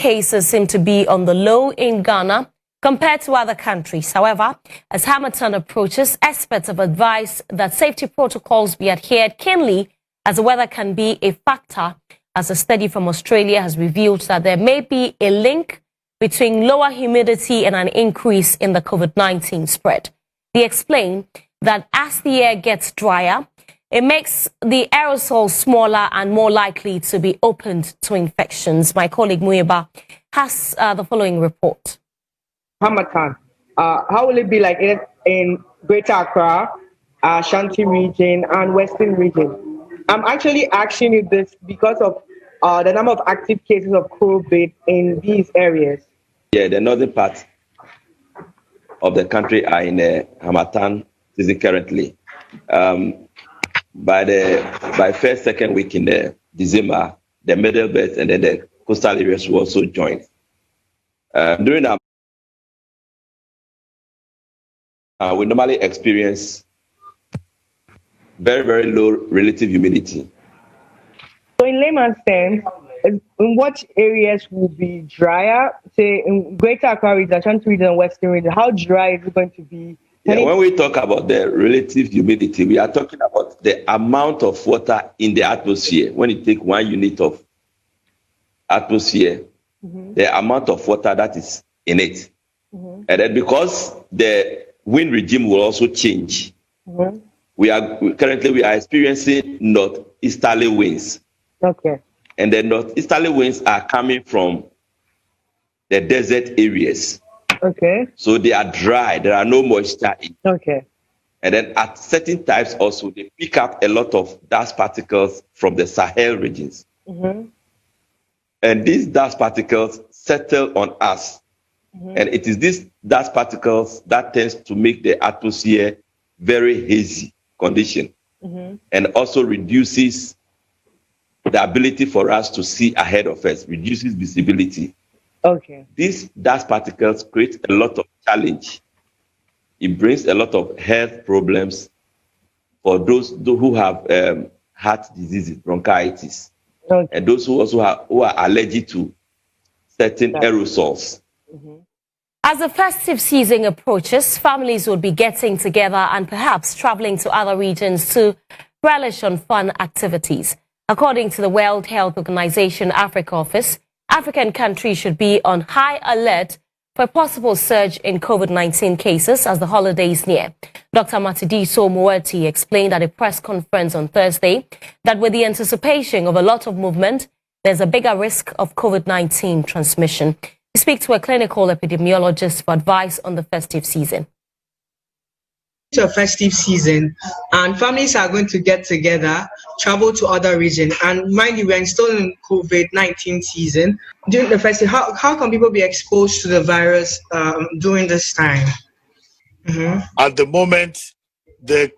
cases seem to be on the low in Ghana compared to other countries. However, as Harmattan approaches, experts have advised that safety protocols be adhered keenly as the weather can be a factor, as a study from Australia has revealed that there may be a link between lower humidity and an increase in the COVID-19 spread. They explain that as the air gets drier, it makes the aerosol smaller and more likely to be opened to infections. My colleague Muyeba has the following report. Harmattan, how will it be like in Greater Accra, Ashanti region, and Western region? I'm actually asking you this because of the number of active cases of COVID in these areas. Yeah, the northern part of the country are in the Harmattan season currently. By first, second week in the December, the middle belt and then the coastal areas will also join. During our we normally experience very, very low relative humidity. So in layman's terms, in what areas will be drier? Say in Greater Accra region, Ashanti region, and Western region, how dry is it going to be? When we talk about the relative humidity, we are talking about the amount of water in the atmosphere. When you take 1 unit of atmosphere, the amount of water that is in it. And then because the wind regime will also change, we are currently experiencing northeasterly winds. Okay. And the northeasterly winds are coming from the desert areas. Okay. So they are dry. There are no moisture in. Okay. And then at certain times also, they pick up a lot of dust particles from the Sahel regions. And these dust particles settle on us. And it is these dust particles that tends to make the atmosphere very hazy condition. And also reduces the ability for us to see ahead of us, reduces visibility. Okay. These dust particles create a lot of challenge. It brings a lot of health problems for those who have heart diseases, bronchitis, and those who also who are allergic to certain aerosols. As the festive season approaches, families will be getting together and perhaps traveling to other regions to relish on fun activities. According to the World Health Organization Africa office, African countries should be on high alert for a possible surge in COVID-19 cases as the holidays near. Dr. Matidiso Muerti explained at a press conference on Thursday that with the anticipation of a lot of movement, there's a bigger risk of COVID-19 transmission. We speak to a clinical epidemiologist for advice on the festive season. It's a festive season and families are going to get together, travel to other regions, and mind you, we're still in COVID-19 season. During the festive, how can people be exposed to the virus during this time? At the moment, the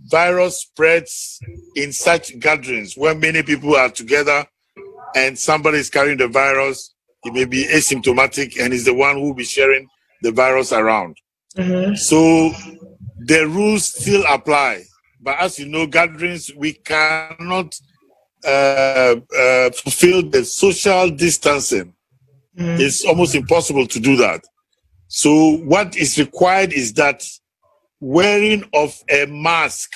virus spreads in such gatherings where many people are together and somebody is carrying the virus. He may be asymptomatic and is the one who will be sharing the virus around. So the rules still apply, but as you know, gatherings, we cannot fulfill the social distancing. It's almost impossible to do that. So what is required is that wearing of a mask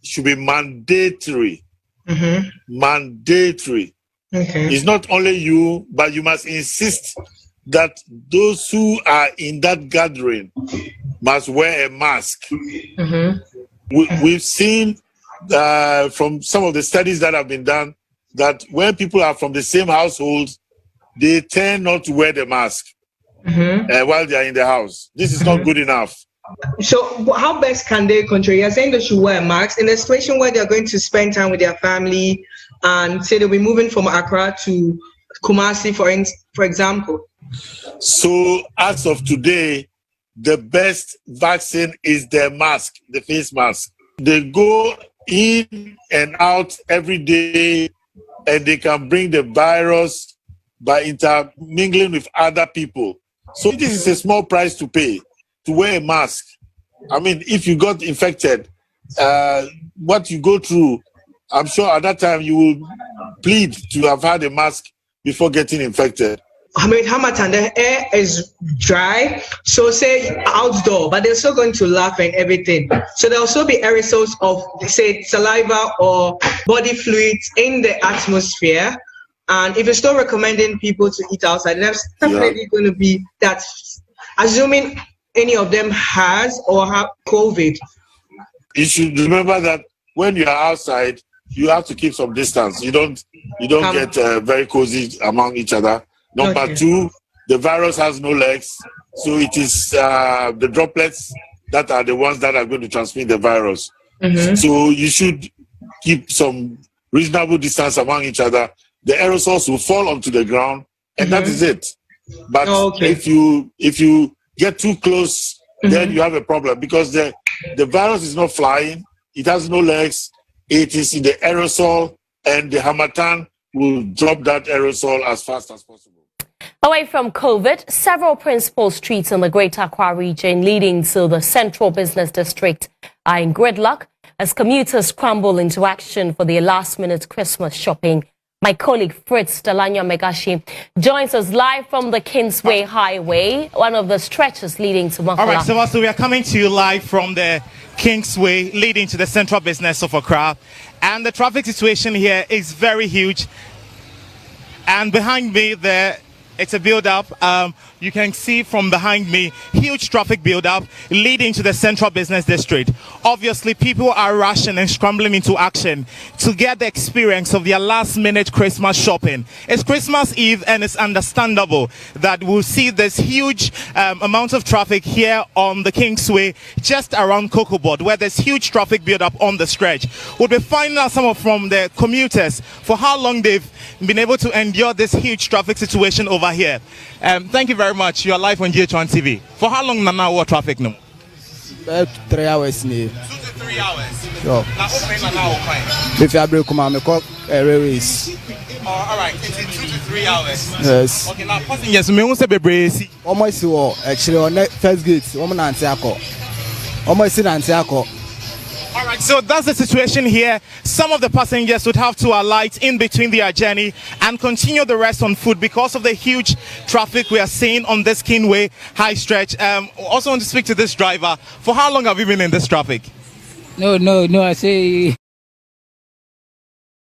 should be mandatory. Mandatory. It's not only you, but you must insist that those who are in that gathering must wear a mask. We've seen from some of the studies that have been done that when people are from the same household, they tend not to wear the mask while they are in the house. This is not good enough. So how best can they control? You're saying they should wear a mask in a situation where they're going to spend time with their family and say they'll be moving from Accra to Kumasi, for example. So as of today, the best vaccine is the mask, the face mask. They go in and out every day and they can bring the virus by intermingling with other people. So this is a small price to pay to wear a mask. I mean, if you got infected, what you go through, I'm sure at that time you will plead to have had a mask before getting infected. I mean, Hamatan, the air is dry, so say outdoor, but they're still going to laugh and everything. So there'll also be aerosols of, say, saliva or body fluids in the atmosphere. And if you're still recommending people to eat outside, there's definitely going to be that. Assuming any of them has or have COVID. You should remember that when you are outside, you have to keep some distance. You don't get very cozy among each other. Number two, the virus has no legs, so it is the droplets that are the ones that are going to transmit the virus. So you should keep some reasonable distance among each other. The aerosols will fall onto the ground, and that is it. But if you get too close, then you have a problem, because the virus is not flying. It has no legs. It is in the aerosol, and the harmattan will drop that aerosol as fast as possible. Away from COVID, several principal streets in the Greater Accra region leading to the Central Business District are in gridlock as commuters scramble into action for their last-minute Christmas shopping. My colleague Fritz Delanya Megashi joins us live from the Kingsway Highway, one of the stretches leading to Makola. All right, so we are coming to you live from the Kingsway leading to the Central Business of Accra. And the traffic situation here is very huge. And behind me there, it's a build-up. You can see from behind me, huge traffic build-up leading to the Central Business District. Obviously, people are rushing and scrambling into action to get the experience of their last-minute Christmas shopping. It's Christmas Eve, and it's understandable that we'll see this huge amount of traffic here on the Kingsway, just around Cocoa Board, where there's huge traffic build-up on the stretch. We'll be finding out from the commuters for how long they've been able to endure this huge traffic situation over here. Thank you very much. You are live on GH1 TV. For how long now what traffic no? 3 hours. 2 to 3 hours. Sure. Now open now if you break come me call railways. All right. It's 2 to 3 hours. Yes. Okay, now passengers me won say bebree. Almost see actually on first gate. Woman nante akọ. Almost see nante akọ. All right, so that's the situation here. Some of the passengers would have to alight in between their journey and continue the rest on foot because of the huge traffic we are seeing on this Kingsway high stretch. Also want to speak to this driver. For how long have you been in this traffic? No, I say